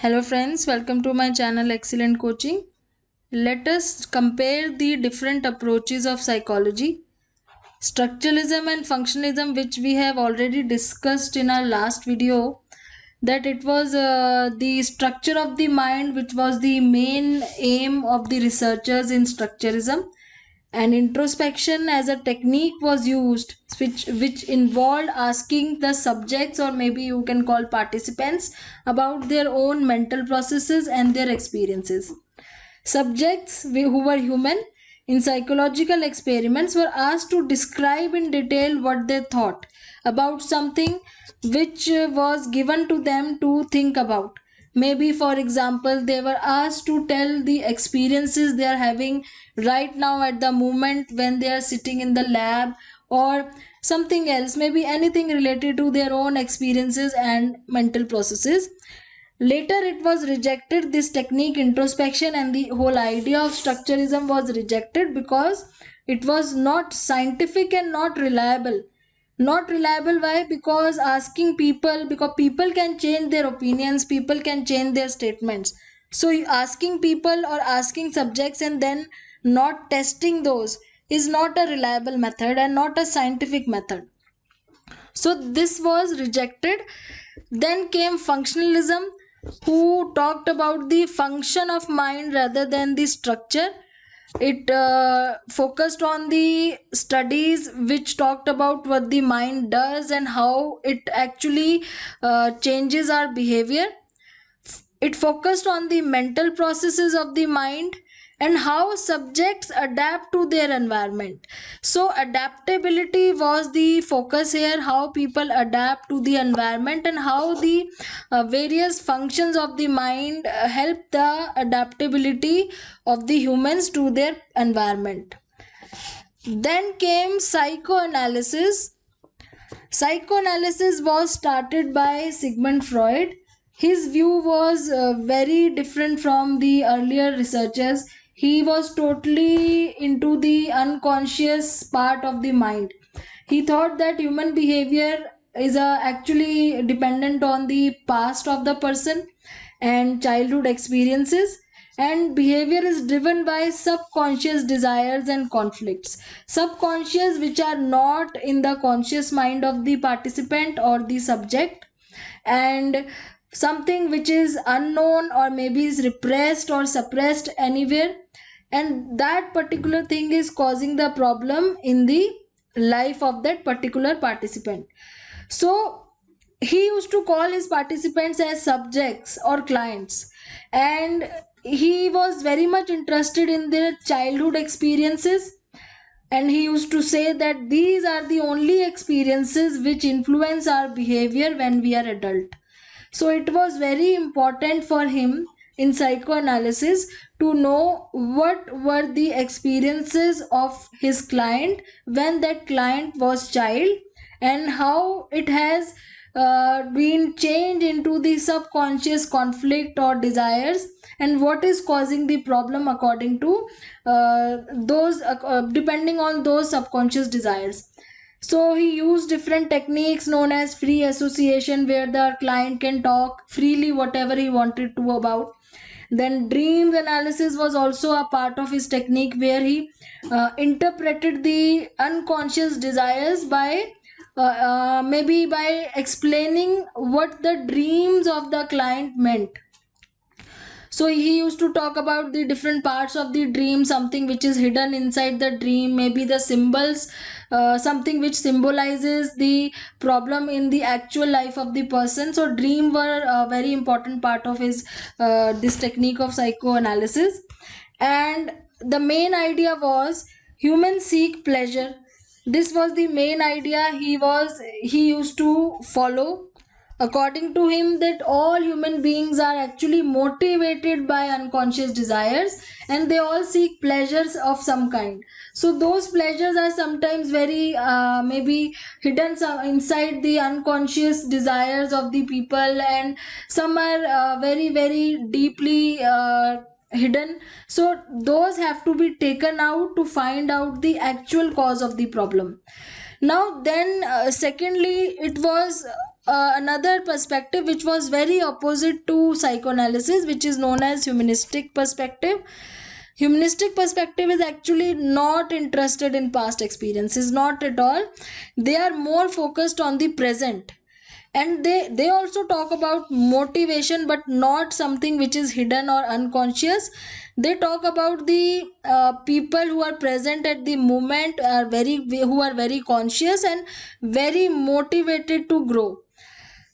Hello friends, welcome to my channel Excellent Coaching. Let us compare the different approaches of psychology, structuralism and functionalism, which we have already discussed in our last video, that it was the structure of the mind which was the main aim of the researchers in structuralism, and introspection as a technique was used which involved asking the subjects, or maybe you can call participants, about their own mental processes and their experiences. Subjects who were human in psychological experiments were asked to describe in detail what they thought about something which was given to them to think about. Maybe, for example, they were asked to tell the experiences they are having right now at the moment when they are sitting in the lab, or something else, maybe anything related to their own experiences and mental processes. Later, it was rejected, this technique, introspection, and the whole idea of structuralism was rejected because it was not scientific and not reliable. Not reliable, why? Because asking people, because people can change their opinions, people can change their statements. So, asking people or asking subjects and then not testing those is not a reliable method and not a scientific method. So this was rejected. Then came functionalism, who talked about the function of mind rather than the structure. It focused on the studies which talked about what the mind does and how it actually changes our behavior. It focused on the mental processes of the mind and how subjects adapt to their environment. So, adaptability was the focus here, how people adapt to the environment and how the various functions of the mind help the adaptability of the humans to their environment. Then came psychoanalysis. Psychoanalysis was started by Sigmund Freud. His view was very different from the earlier researchers. He was totally into the unconscious part of the mind. He thought that human behavior is actually dependent on the past of the person and childhood experiences, and behavior is driven by subconscious desires and conflicts, subconscious, which are not in the conscious mind of the participant or the subject, and something which is unknown or maybe is repressed or suppressed anywhere, and that particular thing is causing the problem in the life of that particular participant. So he used to call his participants as subjects or clients, and he was very much interested in their childhood experiences, and he used to say that these are the only experiences which influence our behavior when we are adult. So it was very important for him in psychoanalysis to know what were the experiences of his client when that client was child, and how it has been changed into the subconscious conflict or desires, and what is causing the problem according to those depending on those subconscious desires. So he used different techniques known as free association, where the client can talk freely whatever he wanted to about. Then dreams analysis was also a part of his technique, where he interpreted the unconscious desires by maybe by explaining what the dreams of the client meant. So he used to talk about the different parts of the dream, something which is hidden inside the dream, maybe the symbols, something which symbolizes the problem in the actual life of the person. So dream were a very important part of his this technique of psychoanalysis. And the main idea was humans seek pleasure. This was the main idea he used to follow. According to him, that all human beings are actually motivated by unconscious desires, and they all seek pleasures of some kind. So those pleasures are sometimes very maybe hidden inside the unconscious desires of the people, and some are very deeply hidden. So those have to be taken out to find out the actual cause of the problem. Now then, secondly, it was another perspective which was very opposite to psychoanalysis, which is known as humanistic perspective. Humanistic perspective is actually not interested in past experiences, not at all. They are more focused on the present, and they also talk about motivation, but not something which is hidden or unconscious. They talk about the people who are present at the moment, are very who are very conscious and very motivated to grow.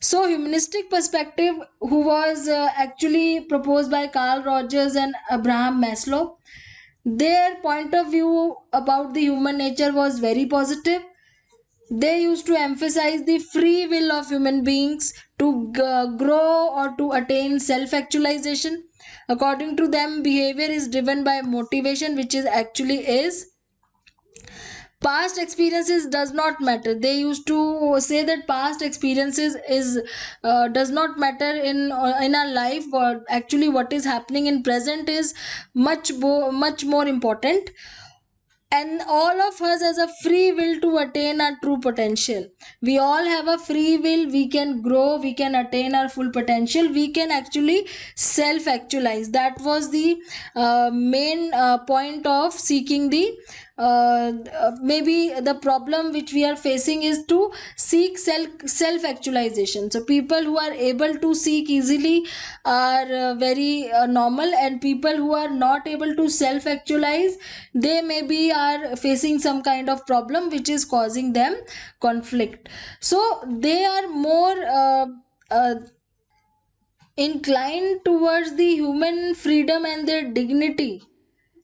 So humanistic perspective, who was actually proposed by Carl Rogers and Abraham Maslow, their point of view about the human nature was very positive. They used to emphasize the free will of human beings to grow or to attain self actualization. According to them, behavior is driven by motivation, which is actually is. Past experiences does not matter. They used to say that past experiences is does not matter in our life, but actually what is happening in present is much more important. And all of us has a free will to attain our true potential. We all have a free will. We can grow, we can attain our full potential, we can actually self actualize. That was the main point of seeking the maybe the problem which we are facing is to seek self actualization. So people who are able to seek easily are very normal, and people who are not able to self actualize, they maybe are facing some kind of problem which is causing them conflict. So they are more uh, inclined towards the human freedom and their dignity,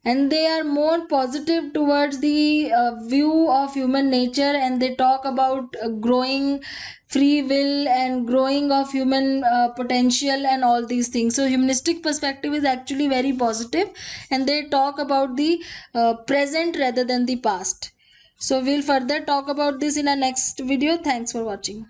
and they are more positive towards the view of human nature, and they talk about growing free will and growing of human potential and all these things. So humanistic perspective is actually very positive, and they talk about the present rather than the past. So we'll further talk about this in our next video. Thanks for watching.